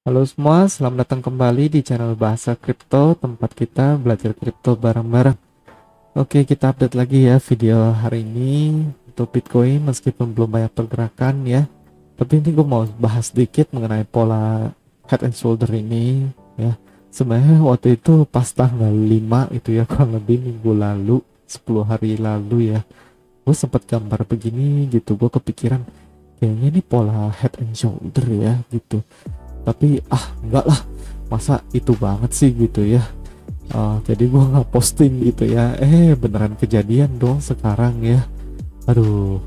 Halo semua, selamat datang kembali di channel Bahasa Kripto, tempat kita belajar kripto bareng-bareng. Oke, kita update lagi ya video hari ini untuk Bitcoin meskipun belum banyak pergerakan ya. Tapi ini gue mau bahas sedikit mengenai pola head and shoulder ini ya. Sebenarnya waktu itu pas tanggal 5 itu ya, kurang lebih minggu lalu, 10 hari lalu ya. Gue sempat gambar begini gitu, gue kepikiran kayaknya ini pola head and shoulder ya gitu, tapi enggak lah, masa itu banget sih gitu ya. Jadi gua nggak posting gitu ya, beneran kejadian dong sekarang ya. Aduh,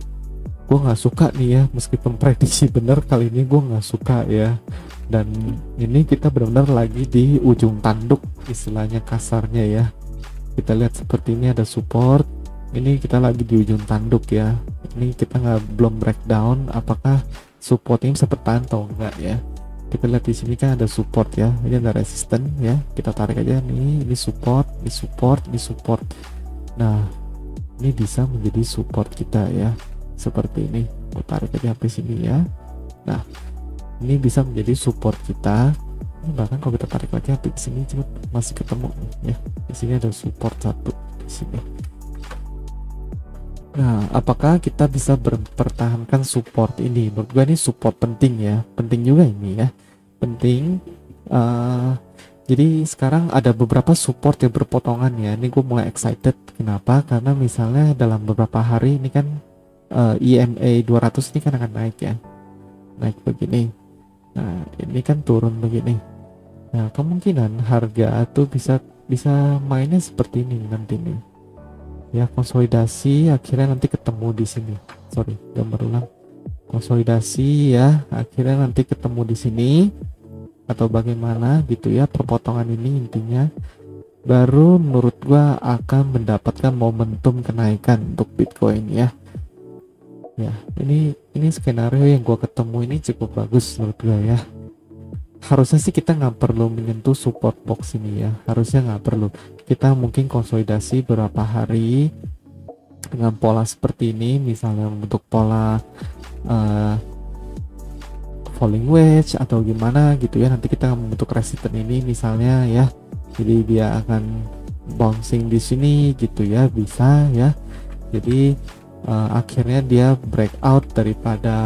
gua nggak suka nih ya, meskipun prediksi bener kali ini gua nggak suka ya. Dan ini kita benar-benar lagi di ujung tanduk, istilahnya kasarnya ya. Kita lihat seperti ini ada support, ini kita lagi di ujung tanduk ya. Ini kita belum breakdown apakah support ini bisa bertahan atau enggak ya. Kita lihat di sini kan ada support ya, ini ada resisten ya, kita tarik aja nih, ini support, ini support, ini support. Nah, ini bisa menjadi support kita ya, seperti ini. Kita tarik aja sampai sini ya. Nah, ini bisa menjadi support kita. Ini bahkan kalau kita tarik lagi sampai sini masih ketemu nih ya. Di sini ada support satu di sini. Nah, apakah kita bisa mempertahankan support ini? Menurut gue ini support penting ya, penting juga ini ya, penting. Jadi sekarang ada beberapa support yang berpotongan ya. Ini gue mulai excited. Kenapa? Karena misalnya dalam beberapa hari ini kan EMA 200 ini kan akan naik ya, naik begini. Nah, ini kan turun begini. Nah, kemungkinan harga tuh bisa mainnya seperti ini nanti nih ya, konsolidasi akhirnya nanti ketemu di sini. Sorry, gambar ulang. Konsolidasi ya, akhirnya nanti ketemu di sini atau bagaimana gitu ya, perpotongan ini intinya baru menurut gua akan mendapatkan momentum kenaikan untuk Bitcoin ya. Ya, ini skenario yang gua ketemu ini cukup bagus menurut gua ya. Harusnya sih kita nggak perlu menyentuh support box ini ya, harusnya nggak perlu. Kita mungkin konsolidasi beberapa hari dengan pola seperti ini, misalnya membentuk pola falling wedge atau gimana gitu ya. Nanti kita membentuk resistance ini misalnya ya, jadi dia akan bouncing di sini gitu ya, bisa ya. Jadi akhirnya dia breakout daripada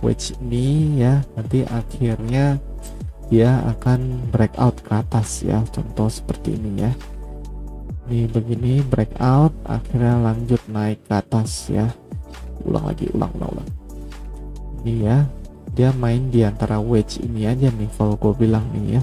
wedge ini ya, nanti akhirnya dia akan breakout ke atas ya, contoh seperti ini ya. Ini begini breakout, akhirnya lanjut naik ke atas ya. Ulang lagi, ulang. Ini ya, dia main di antara wedge ini aja nih kalau gue bilang nih ya.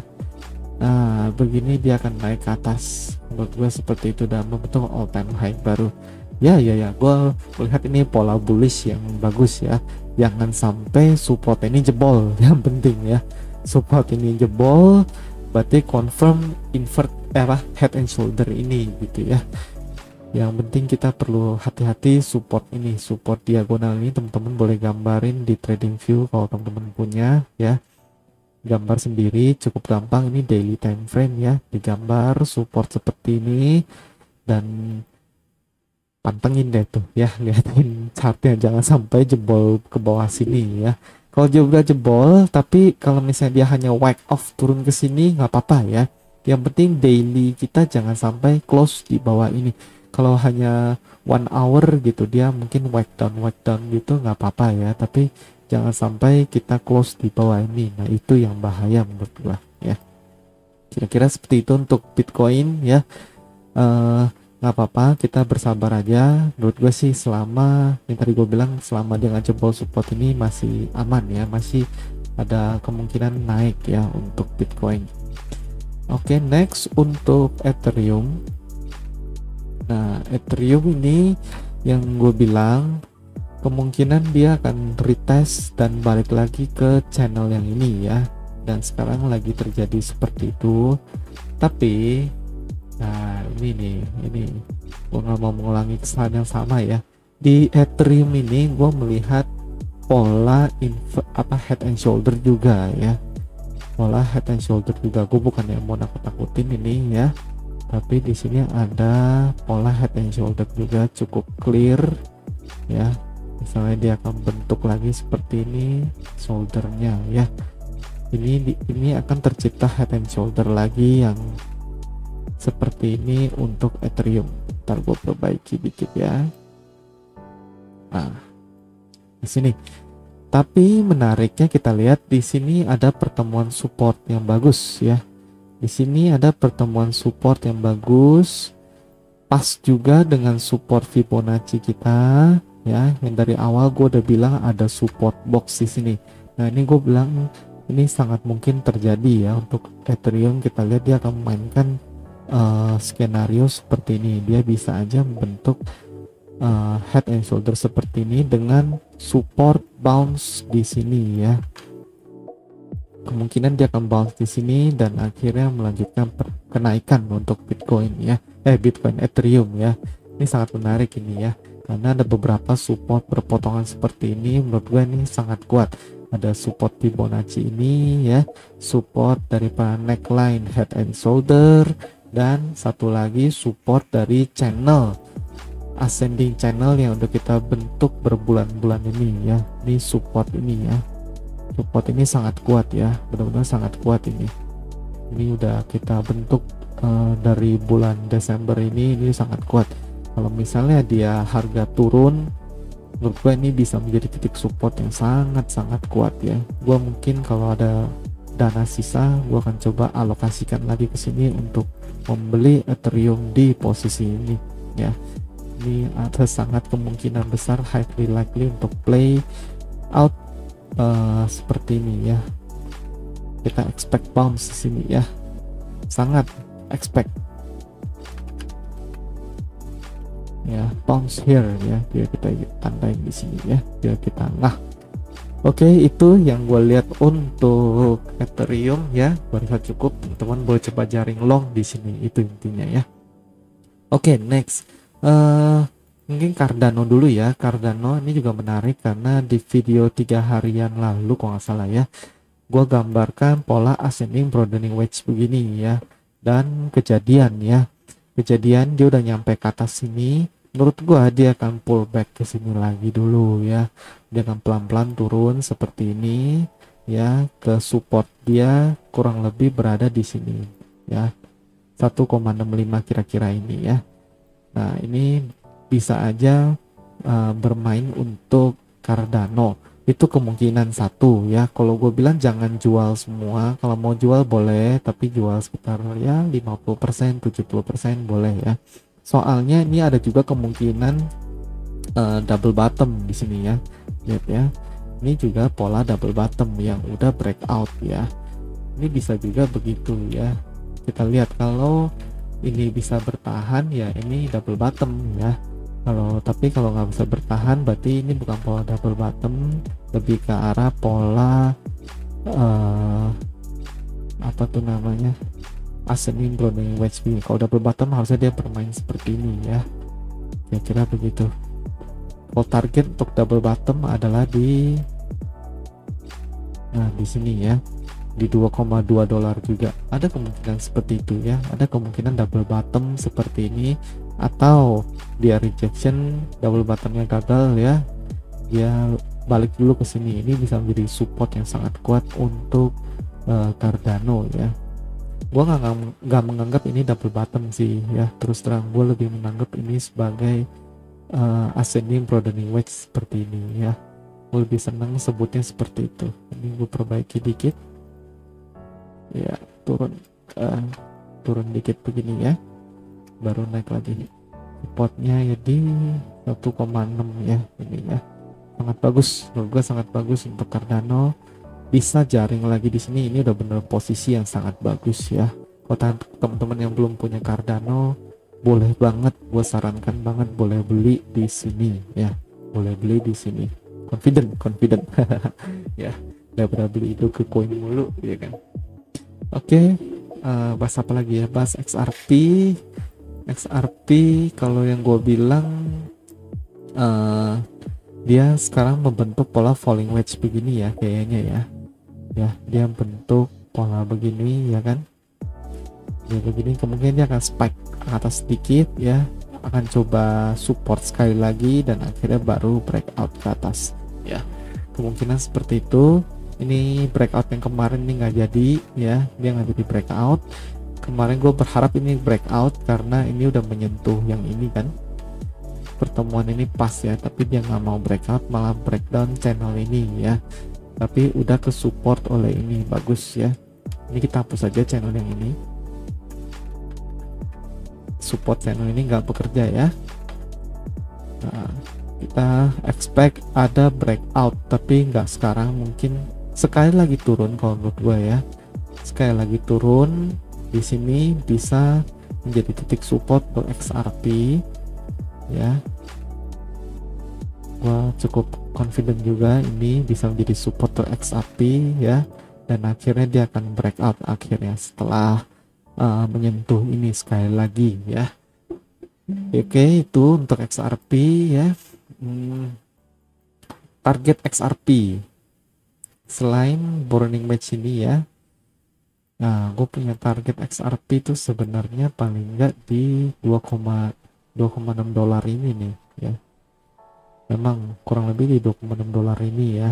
Nah, begini dia akan naik ke atas. Menurut gue seperti itu dan membentuk all time high baru. Ya, gue melihat ini pola bullish yang bagus ya. Jangan sampai support ini jebol, yang penting ya. Support ini jebol berarti confirm invert head and shoulder ini gitu ya. Yang penting kita perlu hati-hati support ini, support diagonal ini teman-teman boleh gambarin di TradingView kalau teman-teman punya ya. Gambar sendiri cukup gampang, ini daily time frame ya, digambar support seperti ini dan pantengin deh tuh ya, liatin chartnya jangan sampai jebol ke bawah sini ya. Kalau juga jebol, tapi kalau misalnya dia hanya wipe off turun ke sini nggak apa-apa ya. Yang penting daily kita jangan sampai close di bawah ini. Kalau hanya 1 hour gitu dia mungkin wipe down gitu nggak apa-apa ya. Tapi jangan sampai kita close di bawah ini. Nah itu yang bahaya menurut gua ya. Kira-kira seperti itu untuk Bitcoin ya. Nggak apa-apa, kita bersabar aja. Menurut gue sih selama yang tadi gue bilang, selama dia nggak jebol support ini masih aman ya, masih ada kemungkinan naik ya untuk Bitcoin. Oke, next untuk Ethereum. Nah, Ethereum ini yang gue bilang kemungkinan dia akan retest dan balik lagi ke channel yang ini ya. Dan sekarang lagi terjadi seperti itu. Tapi nah ini gue nggak mau mengulangi kesalahan yang sama ya. Di Ethereum ini gue melihat pola head and shoulder juga ya, pola head and shoulder juga. Gue bukan yang mau nakut-nakutin ini ya, tapi di sini ada pola head and shoulder juga cukup clear ya. Misalnya dia akan bentuk lagi seperti ini shouldernya ya. ini akan tercipta head and shoulder lagi yang seperti ini untuk Ethereum. Ntar gue perbaiki dikit ya. Nah, di sini. Tapi menariknya kita lihat di sini ada pertemuan support yang bagus ya. Di sini ada pertemuan support yang bagus, pas juga dengan support Fibonacci kita ya. Yang dari awal gue udah bilang ada support box di sini. Nah ini gue bilang ini sangat mungkin terjadi ya untuk Ethereum. Kita lihat dia akan memainkan skenario seperti ini. Dia bisa aja membentuk head and shoulder seperti ini dengan support bounce di sini ya. Kemungkinan dia akan bounce di sini dan akhirnya melanjutkan kenaikan untuk Bitcoin ya. Bitcoin Ethereum ya. Ini sangat menarik ini ya. Karena ada beberapa support perpotongan seperti ini, menurut gue ini sangat kuat. Ada support Fibonacci ini ya, support daripada neckline head and shoulder, dan satu lagi support dari channel ascending channel yang udah kita bentuk berbulan-bulan ini ya. Ini support ini ya, support ini sangat kuat ya, benar-benar sangat kuat ini udah kita bentuk dari bulan Desember ini sangat kuat. Kalau misalnya dia harga turun, menurut gue ini bisa menjadi titik support yang sangat-sangat kuat ya. Gue mungkin kalau ada dana sisa, gue akan coba alokasikan lagi ke sini untuk membeli Ethereum di posisi ini ya. Ini ada sangat kemungkinan besar, highly likely untuk play out seperti ini ya. Kita expect bounce di sini ya, sangat expect ya, bounce here ya. Biar kita tandain di sini ya, biar kita Oke, itu yang gue lihat untuk Ethereum ya. Gue rasa cukup, teman-teman boleh coba jaring long di sini, itu intinya ya. Oke, next mungkin Cardano dulu ya. Cardano ini juga menarik karena di video 3 harian lalu kalau nggak salah ya, gue gambarkan pola ascending broadening wedge begini ya, dan kejadian dia udah nyampe ke atas sini. Menurut gua dia akan pull back ke sini lagi dulu ya. Dia akan pelan-pelan turun seperti ini ya, ke support dia kurang lebih berada di sini ya, 1,65 kira-kira ini ya. Nah ini bisa aja bermain untuk Cardano, itu kemungkinan satu ya. Kalau gue bilang jangan jual semua, kalau mau jual boleh, tapi jual sekitar ya 50%, 70% boleh ya. Soalnya ini ada juga kemungkinan double bottom di sini ya. Lihat ya, ini juga pola double bottom yang udah breakout ya. Ini bisa juga begitu ya. Kita lihat kalau ini bisa bertahan ya, ini double bottom ya. Tapi kalau nggak bisa bertahan berarti ini bukan pola double bottom, lebih ke arah pola apa tuh namanya, ascending broadening wedge. Kalau double bottom harusnya dia bermain seperti ini ya, kira-kira begitu. Kalau target untuk double bottom adalah di sini ya, di 2,2 dolar juga ada kemungkinan seperti itu ya. Ada kemungkinan double bottom seperti ini, atau dia rejection, double bottomnya gagal ya, dia balik dulu ke sini. Ini bisa menjadi support yang sangat kuat untuk Cardano ya. Gua nggak menganggap ini double bottom sih ya, terus terang gue lebih menganggap ini sebagai ascending broadening wedge seperti ini ya. Gue lebih senang sebutnya seperti itu. Ini gue perbaiki dikit ya, turun dikit begini ya, baru naik lagi. Supportnya ya di 1,6 ya, ini ya sangat bagus, menurut gue sangat bagus untuk Cardano. Bisa jaring lagi di sini, ini udah bener posisi yang sangat bagus ya. Kalau teman-teman yang belum punya Cardano, boleh banget, gue sarankan banget boleh beli di sini ya, boleh beli di sini. Confident ya, daripada beli itu ke koin mulu ya kan. Oke, bahas apa lagi ya? Bahas XRP. Kalau yang gue bilang dia sekarang membentuk pola falling wedge begini ya kayaknya ya, dia bentuk pola begini ya kan. Ya begini, kemungkinan dia akan spike ke atas sedikit ya, akan coba support sekali lagi dan akhirnya baru breakout ke atas ya, kemungkinan seperti itu. Ini breakout yang kemarin ini nggak jadi ya, dia nggak jadi breakout. Kemarin gue berharap ini breakout karena ini udah menyentuh yang ini kan, pertemuan ini pas ya, tapi dia nggak mau breakout, malah breakdown channel ini ya. Tapi udah ke support oleh ini, bagus ya. Ini kita hapus saja channel yang ini, support channel ini nggak bekerja ya. Nah, kita expect ada breakout, tapi nggak sekarang, mungkin sekali lagi turun kalau menurut gue ya. Sekali lagi turun di sini bisa menjadi titik support untuk XRP ya. Gua cukup confident juga ini bisa menjadi support untuk XRP ya, dan akhirnya dia akan breakout akhirnya setelah menyentuh ini sekali lagi ya. Oke, itu untuk XRP ya. Target XRP selain burning match ini ya. Nah, gue punya target XRP itu sebenarnya paling enggak di 2,6 dolar ini nih ya. Memang kurang lebih di 26 dolar ini ya.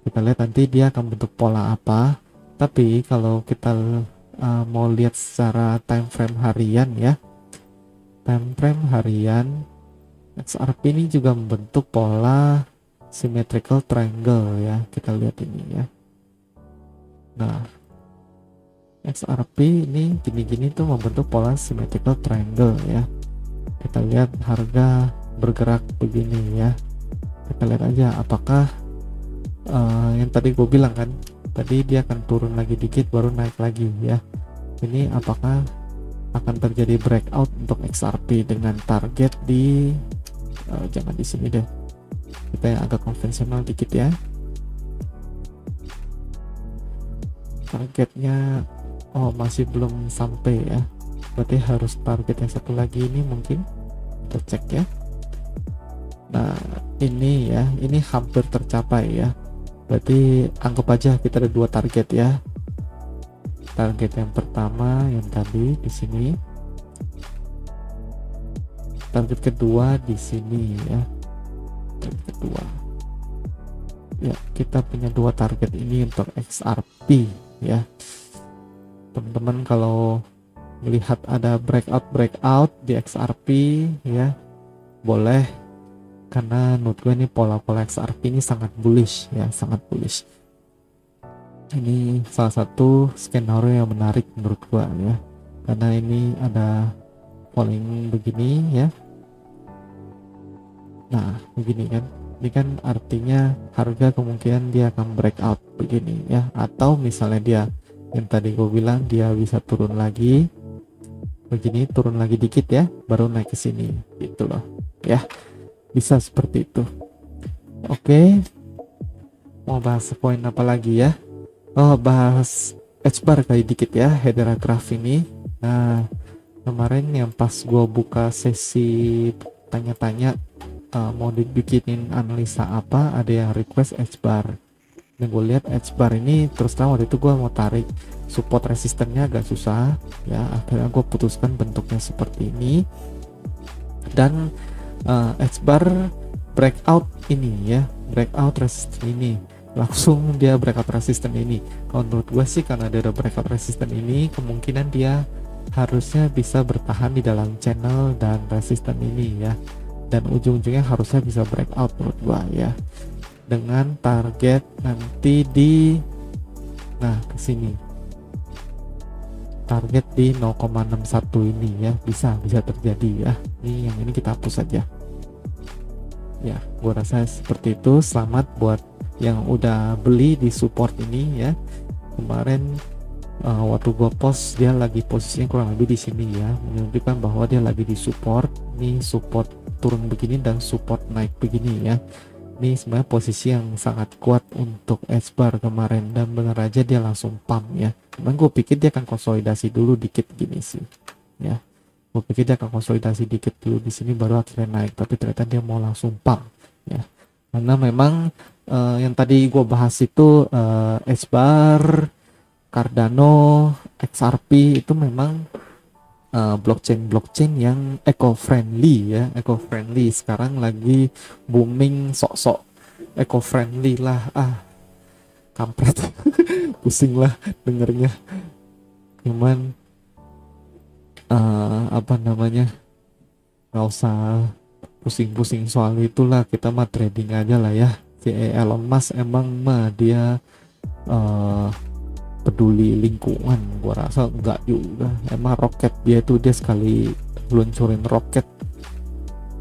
Kita lihat nanti dia akan bentuk pola apa. Tapi kalau kita mau lihat secara time frame harian ya, time frame harian XRP ini juga membentuk pola symmetrical triangle ya. Kita lihat ini ya. Nah, XRP ini gini-gini tuh membentuk pola symmetrical triangle ya. Kita lihat harga bergerak begini ya. Kita lihat aja apakah yang tadi gue bilang kan, tadi dia akan turun lagi dikit baru naik lagi ya. Ini apakah akan terjadi breakout untuk XRP dengan target di jangan di sini deh, kita yang agak konvensional dikit ya. Targetnya masih belum sampai ya, berarti harus target yang satu lagi ini mungkin kita cek ya. Nah ini ya, ini hampir tercapai ya, berarti anggap aja kita ada dua target ya. Target yang pertama yang tadi di sini, target kedua di sini ya. Target kedua ya, kita punya dua target ini untuk XRP ya. Teman-teman kalau melihat ada breakout di XRP ya, boleh, karena menurut gue ini pola-pola XRP ini sangat bullish ya, sangat bullish. Ini salah satu skenario yang menarik menurut gue ya, karena ini ada falling begini ya. Nah begini kan, ini kan artinya harga kemungkinan dia akan breakout begini ya, atau misalnya dia yang tadi gue bilang dia bisa turun lagi begini, turun lagi dikit ya, baru naik ke sini gitu loh ya, bisa seperti itu. Oke, mau bahas poin apa lagi ya? Bahas H-bar kali dikit ya, Hedera Graph ini. Nah kemarin yang pas gue buka sesi tanya-tanya mau dibikinin analisa apa, ada yang request H-bar. Dan gue lihat H-bar ini terus terang waktu itu gue mau tarik support resistennya agak susah ya, akhirnya gue putuskan bentuknya seperti ini. Dan H-bar breakout ini ya, breakout resisten ini, langsung dia breakout resisten ini. Kalau menurut gue sih karena dia ada breakout resisten ini, kemungkinan dia harusnya bisa bertahan di dalam channel dan resisten ini ya, dan ujung-ujungnya harusnya bisa breakout menurut gue ya, dengan target nanti di kesini, target di 0,61 ini ya, bisa terjadi ya. Ini yang ini kita hapus saja ya, gua rasa seperti itu. Selamat buat yang udah beli di support ini ya. Kemarin waktu gua post dia lagi posisinya kurang lebih di sini ya, menunjukkan bahwa dia lagi di support. Ini support turun begini dan support naik begini ya. Ini sebenarnya posisi yang sangat kuat untuk H-bar kemarin, dan bener aja dia langsung pump ya. Cuman gue pikir dia akan konsolidasi dulu dikit gini sih ya. Gue pikir dia akan konsolidasi dikit dulu di sini baru akhirnya naik, tapi ternyata dia mau langsung pump ya. Karena memang yang tadi gue bahas itu H-bar, Cardano, XRP itu memang blockchain yang eco-friendly ya, eco-friendly. Sekarang lagi booming sok-sok eco-friendly lah. kampret. Pusing lah dengernya, cuman apa namanya, nggak usah pusing-pusing soal itulah, kita mah trading aja lah ya. Si Elon Musk emang mah dia peduli lingkungan, gua rasa enggak juga. Emang roket dia tuh, dia sekali luncurin roket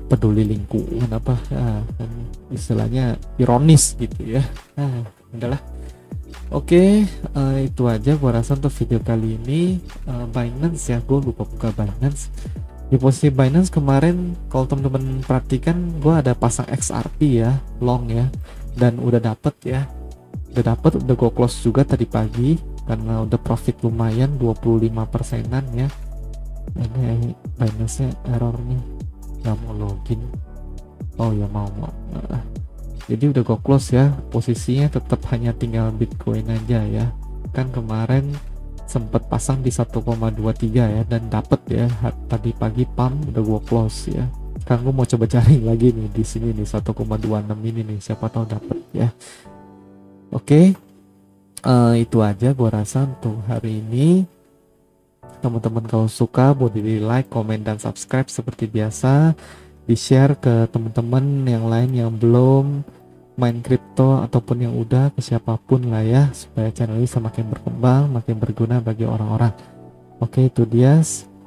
peduli lingkungan apa ya, kan istilahnya ironis gitu ya. Udahlah. Oke, itu aja gua rasa untuk video kali ini. Binance ya, gue lupa buka Binance. Di posisi Binance kemarin, kalau teman-teman perhatikan, gue ada pasang XRP ya, long ya, dan udah dapet ya, udah gue close juga tadi pagi karena udah profit lumayan 25%-an ya. Ini Binance nya error nih, nggak mau login. Oh ya, mau jadi udah gue close ya, posisinya tetap hanya tinggal Bitcoin aja ya. Kan kemarin sempat pasang di 1,23 ya, dan dapet ya tadi pagi pump, udah gue close ya. Kan gue mau coba cari lagi nih di sini nih 1,26 ini nih, siapa tahu dapet ya. Oke, itu aja gue rasa untuk hari ini. Teman-teman kalau suka boleh di like, komen, dan subscribe seperti biasa. Di share ke teman-teman yang lain yang belum main kripto ataupun yang udah, ke siapapun lah ya, supaya channel ini semakin berkembang, makin berguna bagi orang-orang. Oke, itu dia.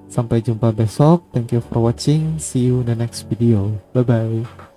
Sampai jumpa besok. Thank you for watching. See you in the next video. Bye bye.